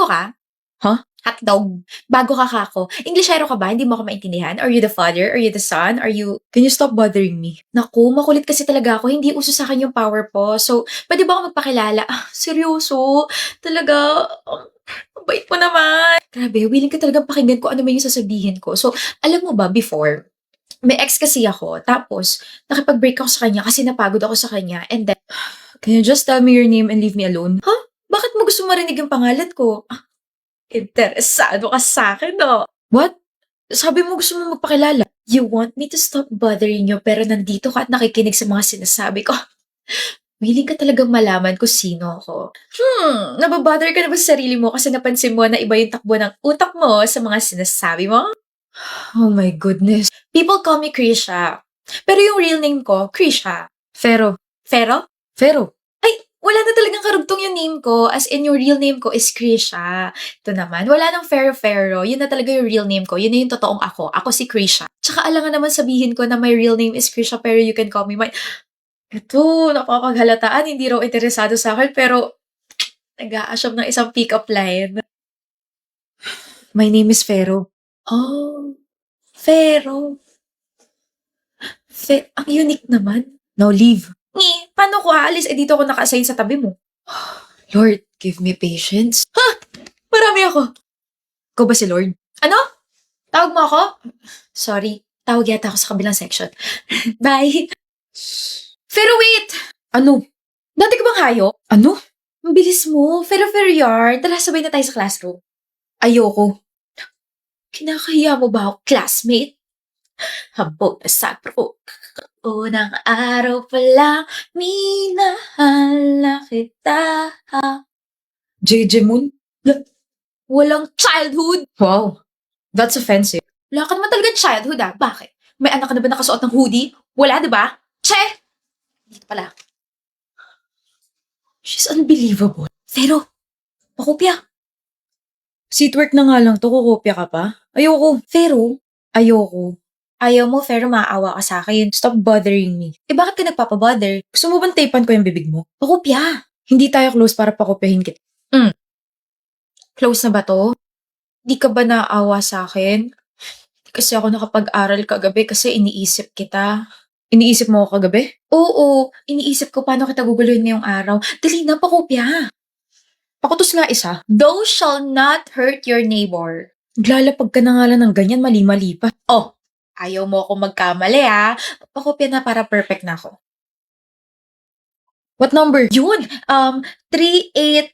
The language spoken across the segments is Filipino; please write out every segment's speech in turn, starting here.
ka? Huh? Hotdog. Bago ka kako. Englishero ka ba? Hindi mo ako maintindihan? Are you the father? Are you the son? Are you... Can you stop bothering me? Naku, makulit kasi talaga ako. Hindi uso sa akin yung power po. So, pwede ba ako magpakilala? Ah, seryoso? Talaga? Ang bait mo naman. Grabe, willing ka talagang pakinggan ko ano man yung sasabihin ko. So, alam mo ba, before, may ex kasi ako. Tapos, nakipag-break ako sa kanya kasi napagod ako sa kanya. And then, Can you just tell me your name and leave me alone? bakit mo gusto marinig yung pangalan ko? Ah, interesado ka sa akin, no? What? Sabi mo gusto mo magpakilala. You want me to stop bothering you pero nandito ka at nakikinig sa mga sinasabi ko. Willing ka talagang malaman kung sino ako. Nababother ka na ba sa sarili mo kasi napansin mo na iba yung takbo ng utak mo sa mga sinasabi mo? Oh my goodness. People call me Krisha. Pero yung real name ko, Krisha. Fero. Fero? Fero. Ay, wala na talagang karugtong yung name ko. As in, yung real name ko is Krisha. Ito naman, wala nang Fero. Yun na talaga yung real name ko. Yun na yung totoong ako. Ako si Krisha. Tsaka alangan naman sabihin ko na my real name is Krisha pero you can call me my... Ito, napapaghalataan. Hindi raw interesado sa akin pero nag-a-assume ng isang pick-up line. My name is Fero. Oh, Fero. Ang unique naman. Now leave. Paano ko aalis? Dito ako naka-assign sa tabi mo. Lord, give me patience. Marami ako. Ikaw ba si Lord? Ano? Tawag mo ako? Sorry, tawag yata ako sa kabilang section. Bye. Pero wait! Ano? Dati ka bang hayop? Ano? Ang bilis mo. Pero yard. Tara, sabay na tayo sa classroom. Ayoko. Kinakahiya mo ba ako, classmate? Habog na sa pro. Unang araw pa lang, minahal na kita. JJ Moon? Walang childhood. Wow. That's offensive. Wala ka naman talagang childhood ah. Bakit? May anak ka na ba nakasuot ng hoodie? Wala, di ba? Che! Dito pala. She's unbelievable. Pero, pakopya. Seatwork na nga lang to, kukopya ka pa? Ayoko. Pero, Ayoko. ayaw mo, pero maawa ka sa akin. Stop bothering me. Bakit ka nagpapabother? Gusto mo bang tapean ko yung bibig mo? Pakopya. Hindi tayo close para pakopyahin kita. Close na ba to? Di ka ba naawa sa akin? Kasi ako nakapag-aral kagabi kasi iniisip kita. Iniisip mo ako kagabi? Oo, iniisip ko paano kita guguluhin ngayong araw. Dali na, pakopya. Pakutos nga isa. Thou shall not hurt your neighbor. Naglalapag ka na nga lang ng ganyan, mali-mali pa. Oh, ayaw mo ako magkamali ha. Pakopya na para perfect na ako. What number? Yun, 3, 8,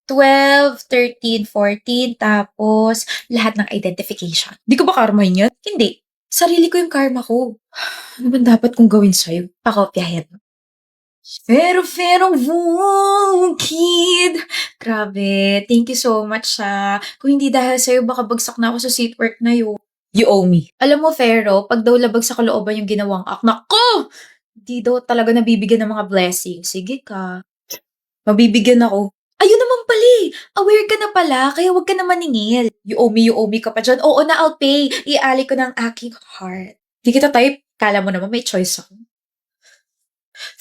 12, 13, 14, tapos lahat ng identification. Di ko ba karmahin yan? Hindi. Sarili ko yung karma ko. Ano ba dapat kong gawin sa'yo? Pakopyahin. Pero, woo, kid. Grabe, thank you so much Kung hindi dahil sa'yo, baka bagsak na ako sa seatwork na yun. You owe me. Alam mo, Fero, pag daw labag sa kalooban yung ginawang act, nako! Di daw talaga nabibigyan ng mga blessings. Sige ka. Mabibigyan ako. Ayun naman pala eh. Aware ka na pala, kaya wag ka na maningil. You owe me ka pa dyan. Oo na, I'll pay. Iali ko ng aking heart. Di kita type. Kala mo naman may choice ako.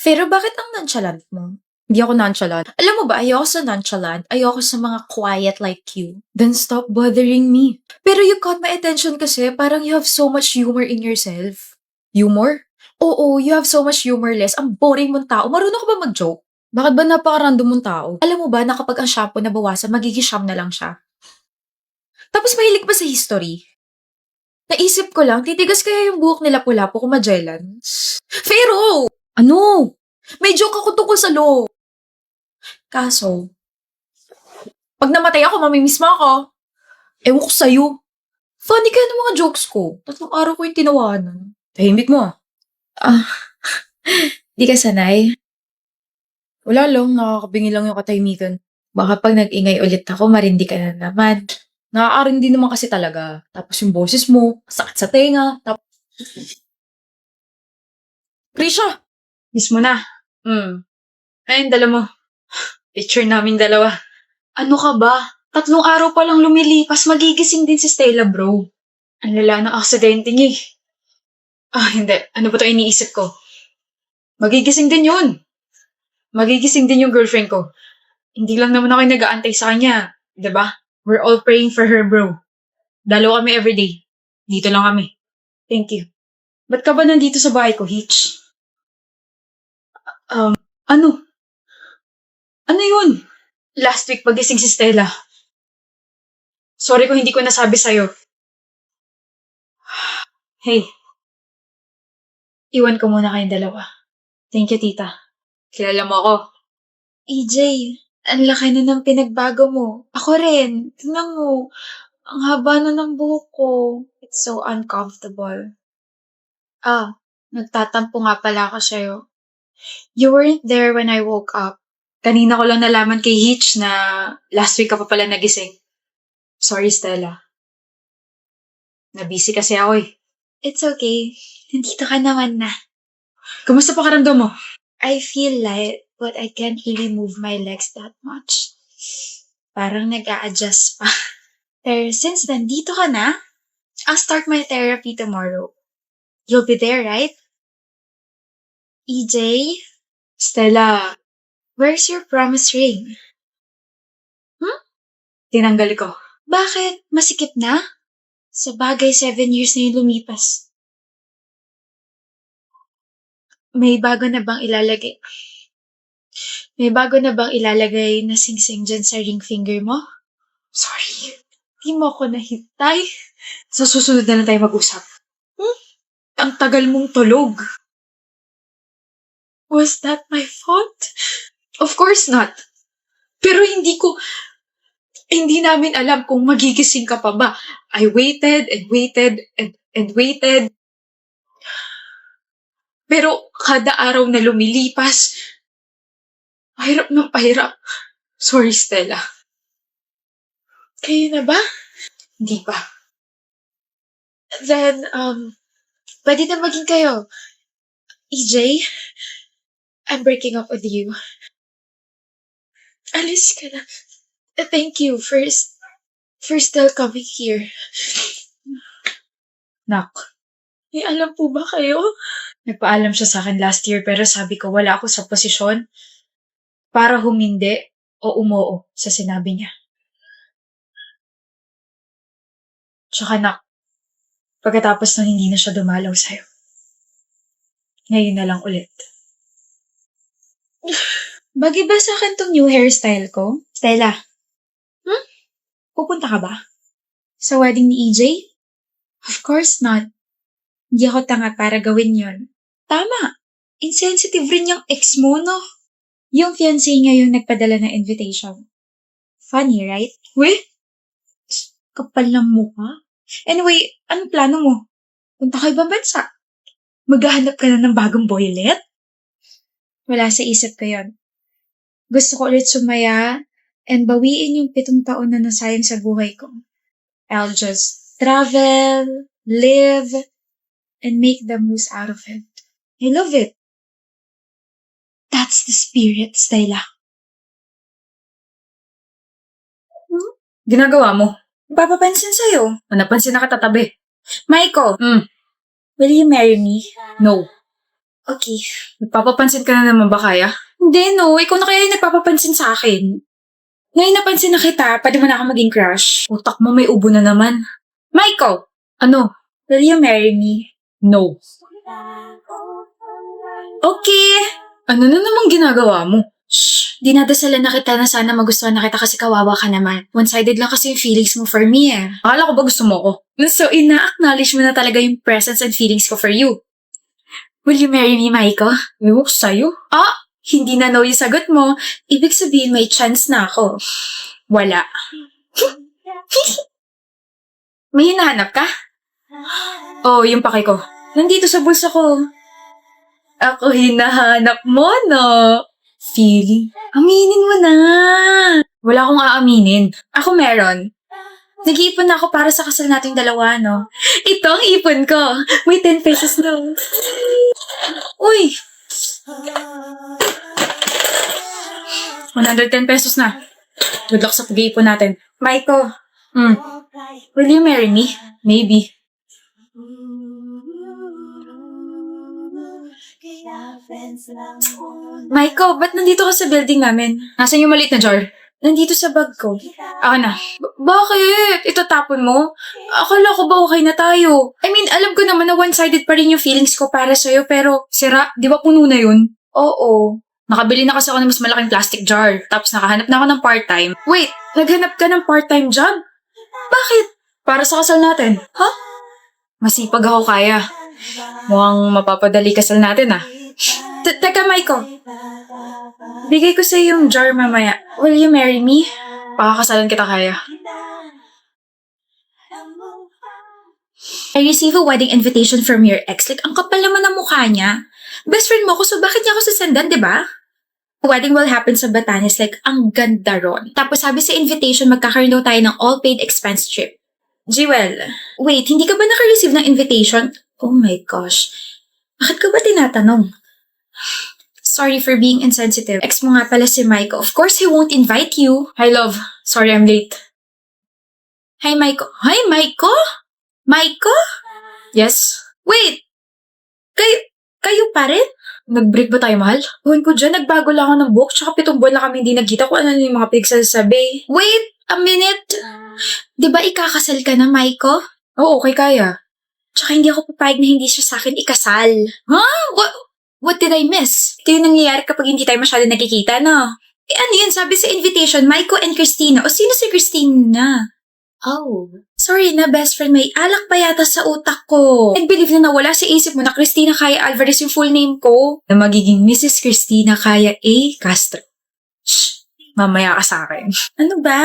Pero bakit ang nonchalant mo? Hindi ako nonchalant. Alam mo ba, ayoko sa nonchalant. Ayoko sa mga quiet like you. Then stop bothering me. Pero you caught my attention kasi parang you have so much humor in yourself. Humor? Oo, you have so much humorless. Ang boring mong tao. Marunong ka ba mag-joke? Bakit ba napaka-random mong tao? Alam mo ba na kapag ang shampoo nabawasan, magiging siyam na lang siya? Tapos mahilig pa sa history. Naisip ko lang, titigas kaya yung buhok nila Lapu-Lapu kung Magellan? Pero, Ano? may joke ako tungkol sa law. Kaso, pag namatay ako, mamimiss mo ako. Ewan ko sa'yo. Funny kaya ng mga jokes ko. 3 araw ko yung tinawanan. Tahimik mo ah. Di ka sanay? Wala lang, nakakabingi lang yung katahimikan. Baka pag nag-ingay ulit ako, marindi ka na naman. Nakakaarindi naman kasi talaga. Tapos yung boses mo, sakit sa tenga. Tapos... Krisha! Miss mo na. Ayun, dala mo. Picture namin dalawa. Ano ka ba? 3 araw pa lang lumilipas, magigising din si Stella, bro. Ang lala ng aksidente niya eh. Hindi. Ano ba ito iniisip ko? Magigising din yun. Magigising din yung girlfriend ko. Hindi lang naman ako nag-aantay sa kanya. 'Di ba? We're all praying for her, bro. Dalo kami everyday. Dito lang kami. Thank you. Ba't ka ba nandito sa bahay ko, Hitch? Ano? Ano yun? Last week pagising si Stella. Sorry kung hindi ko nasabi sa'yo. Hey. Iwan ko muna kayong dalawa. Thank you, tita. Kilala mo ako. EJ, ang laki na ng pinagbago mo. Ako rin. Tingnan mo. Ang haba na ng buhok ko. It's so uncomfortable. Nagtatampo nga pala ako sa'yo. You weren't there when I woke up. Kanina ko lang nalaman kay Hitch na last week ka pa pala nagising. Sorry, Stella. Nabisi kasi ako eh. It's okay. Nandito ka naman na. Kamusta pakiramdam mo? I feel light, but I can't really move my legs that much. Parang nag-a-adjust pa. Pero since nandito ka na, I'll start my therapy tomorrow. You'll be there, right? EJ, Stella, where's your promise ring? tinanggal ko. Bakit? Masikip na? Sa bagay, 7 years na yung lumipas. May bago na bang ilalagay? May bago na bang ilalagay na sing-sing dyan sa ring finger mo? Sorry. Di mo ako nahintay. Sa susunod na lang tayo mag-usap. Ang tagal mong tulog. Was that my fault? Of course not. Pero hindi namin alam kung magigising ka pa ba. I waited and waited and waited. Pero kada araw na lumilipas, pahirap ng pahirap. Sorry, Stella. Kayo na ba? Hindi pa. Then, pwede na maging kayo. EJ, I'm breaking up with you. Alis ka na. Thank you for still coming here. Nak, May alam po ba kayo? nagpaalam siya sa akin last year pero sabi ko wala ako sa posisyon para humindi o umoo sa sinabi niya. Tsaka nak, pagkatapos nun hindi na siya dumalaw sa'yo. Ngayon na lang ulit. Bagay ba sa akin tong new hairstyle ko? Stella, pupunta ka ba? Sa wedding ni EJ? Of course not. Hindi ako tanga para gawin yon. Tama. Insensitive rin yung ex mo, no? Yung fiancé niya yung nagpadala ng invitation. Funny, right? Weh, Kapal ng mukha. Anyway, anong plano mo? Punta ka ibang bansa? Maghahanap ka na ng bagong boylet? Wala sa isip ko yon. Gusto ko ulit sumaya and bawiin yung 7 taon na nasayang sa buhay ko. I'll just travel, live, and make the most out of it. I love it. That's the spirit, Stella. ginagawa mo? Papapansin sa'yo. Napansin na katatabi. Michael, will you marry me? No. Okay. Nagpapapansin ka na naman ba kaya? Hindi, no. Ikaw na kaya yung nagpapapansin sa akin. Ngayon napansin na kita, pwede mo na ako maging crush. Utak mo may ubo na naman. Michael, Ano? will you marry me? No. Okay. Ano na namang ginagawa mo? Shh, dinadasalan na kita na sana magustuhan na kita kasi kawawa ka naman. One-sided lang kasi yung feelings mo for me eh. Akala ko ba gusto mo ko? So, ina-acknowledge mo na talaga yung presence and feelings ko for you. Will you marry me, Maiko? Ewan ko sa'yo. Hindi na no yung sagot mo. Ibig sabihin may chance na ako. Wala. May hinahanap ka? Oh, yung pake ko. Nandito sa bulsa ko. Ako hinahanap mo, no? Feeling? Aminin mo na. Wala akong aaminin. Ako meron. Nag-iipon na ako para sa kasal nating dalawa, no? Ito ang ipon ko. May 10 pesos na. Uy! 110 pesos na. Good luck sa pag-iipon natin. Maiko, Hmm, will you marry me? maybe. Maiko, ba't nandito ka sa building namin? Nasaan yung maliit na jar? Nandito sa bag ko. Ako na. Bakit? Itatapon mo? Akala ko ba okay na tayo? I mean, alam ko naman na one-sided pa rin yung feelings ko para sa'yo, pero Sira, di ba puno na yun? oo. Nakabili na kasi ako ng mas malaking plastic jar. Tapos nakahanap na ako ng part-time. Wait, naghanap ka ng part-time job? Bakit? Para sa kasal natin. Ha? Masipag ako kaya. Mukhang mapapadali kasal natin ah. Teka, Maiko. Bigay ko sa'yo yung jar mamaya. Will you marry me? Pakakasalan kita kaya. I receive a wedding invitation from your ex. Like, ang kapal naman ng mukha niya. Best friend mo ko, so bakit niya ako sasandan, di ba? Wedding will happen sa Batanes. Like, ang ganda ron. Tapos sabi sa invitation, magkakaroon daw tayo ng all-paid expense trip. Jewel, wait, hindi ka ba naka-receive ng invitation? Oh my gosh. Bakit ka ba tinatanong? Sorry for being insensitive. Ex mo nga pala si Maiko. Of course, he won't invite you. Hi love, sorry I'm late. Hi, Maiko. Hi, Maiko? Maiko? Yes? Wait! Kayo pa rin? Nag-break ba tayo, mahal? Huwag ko dyan, nagbago lang ako ng book, tsaka 7 buwan na kami hindi nagkita kung ano yung mga pinagsasabi. Wait a minute! Di ba ikakasal ka na, Maiko? Oo, okay kaya. Tsaka hindi ako papayag na hindi siya sa akin ikasal. Huh? What did I miss? Ito yung nangyayari kapag hindi tayo masyado nagkikita, no? Eh ano yun? Sabi sa invitation, Maiko and Christina. O sino si Christina? Oh. Sorry na, best friend. May alak pa yata sa utak ko. Nag-believe na nawala sa isip mo na Christina Kaya Alvarez yung full name ko. Na magiging Mrs. Christina Kaya A. Castro. Shh, mamaya ka sa akin. Ano ba?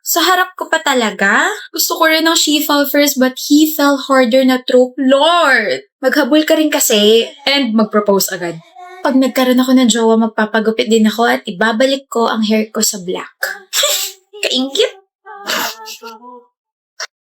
Sa harap ko pa talaga? Gusto ko rin ng she fell first but he fell harder na trope. Lord! Maghabol ka rin kasi. And mag-propose agad. Pag nagkaroon ako ng jowa, magpapagupit din ako at ibabalik ko ang hair ko sa black. Kaingit!